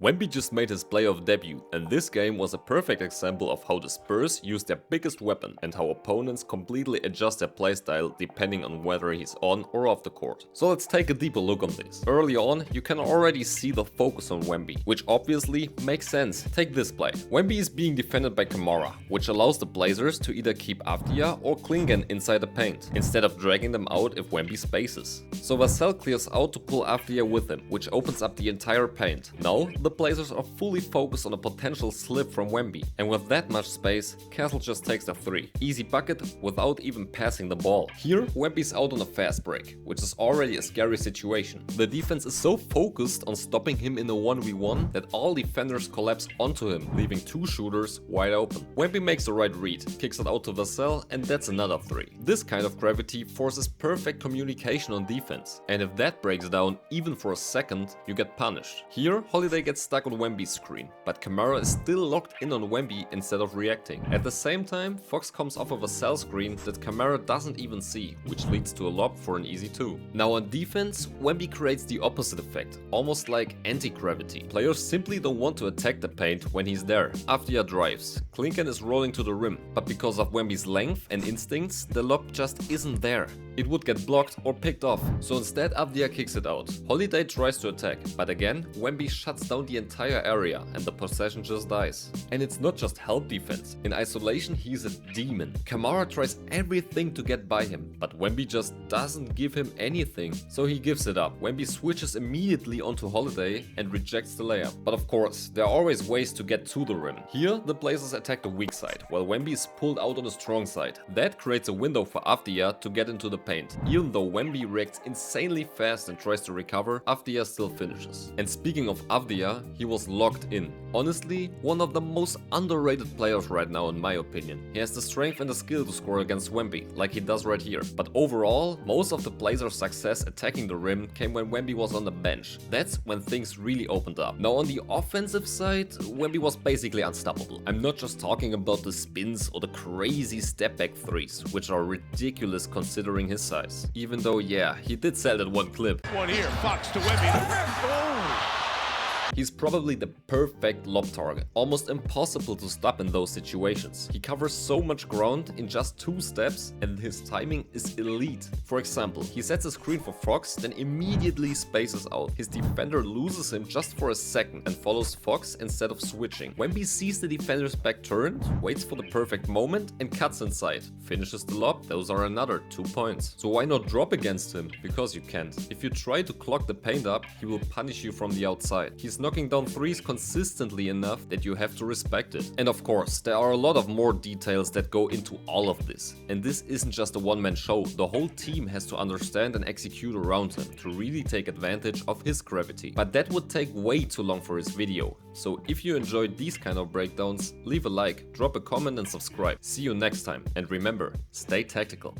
Wemby just made his playoff debut, and this game was a perfect example of how the Spurs use their biggest weapon and how opponents completely adjust their playstyle depending on whether he's on or off the court. So let's take a deeper look on this. Early on, you can already see the focus on Wemby, which obviously makes sense. Take this play. Wemby is being defended by Kamara, which allows the Blazers to either keep Avdija or Klingen inside the paint, instead of dragging them out if Wemby spaces. So Vassell clears out to pull Avdija with him, which opens up the entire paint. Now, the Blazers are fully focused on a potential slip from Wemby, and with that much space, Castle just takes a 3. Easy bucket without even passing the ball. Here, Wemby's out on a fast break, which is already a scary situation. The defense is so focused on stopping him in a 1v1 that all defenders collapse onto him, leaving 2 shooters wide open. Wemby makes the right read, kicks it out to Vassell, and that's another 3. This kind of gravity forces perfect communication on defense, and if that breaks down even for a second, you get punished. Here, Holiday gets stuck on Wemby's screen, but Kamara is still locked in on Wemby instead of reacting. At the same time, Fox comes off of a cell screen that Kamara doesn't even see, which leads to a lob for an easy 2. Now on defense, Wemby creates the opposite effect, almost like anti-gravity. Players simply don't want to attack the paint when he's there. Avdija drives. Klingen is rolling to the rim, but because of Wemby's length and instincts, the lob just isn't there. It would get blocked or picked off, so instead Avdija kicks it out. Holiday tries to attack, but again, Wemby shuts down the entire area and the possession just dies. And it's not just help defense. In isolation, he's a demon. Kamara tries everything to get by him, but Wemby just doesn't give him anything, so he gives it up. Wemby switches immediately onto Holiday and rejects the layup. But of course, there are always ways to get to the rim. Here, the Blazers attack the weak side, while Wemby is pulled out on the strong side. That creates a window for Avdija to get into the paint. Even though Wemby reacts insanely fast and tries to recover, Avdija still finishes. And speaking of Avdija, he was locked in. Honestly, one of the most underrated players right now in my opinion. He has the strength and the skill to score against Wemby, like he does right here. But overall, most of the Blazers' success attacking the rim came when Wemby was on the bench. That's when things really opened up. Now on the offensive side, Wemby was basically unstoppable. I'm not just talking about the spins or the crazy step back threes, which are ridiculous considering his size. Even though, yeah, he did sell that one clip. One here, Fox to Wemby. Oh. He's probably the perfect lob target, almost impossible to stop in those situations. He covers so much ground in just 2 steps and his timing is elite. For example, he sets a screen for Fox, then immediately spaces out. His defender loses him just for a second and follows Fox instead of switching. Wemby sees the defender's back turned, waits for the perfect moment and cuts inside. Finishes the lob, those are another 2 points. So why not drop against him? Because you can't. If you try to clog the paint up, he will punish you from the outside. He's knocking down threes consistently enough that you have to respect it. And of course, there are a lot of more details that go into all of this. And this isn't just a one-man show. The whole team has to understand and execute around him to really take advantage of his gravity. But that would take way too long for his video. So if you enjoyed these kind of breakdowns, leave a like, drop a comment and subscribe. See you next time. And remember, stay tactical.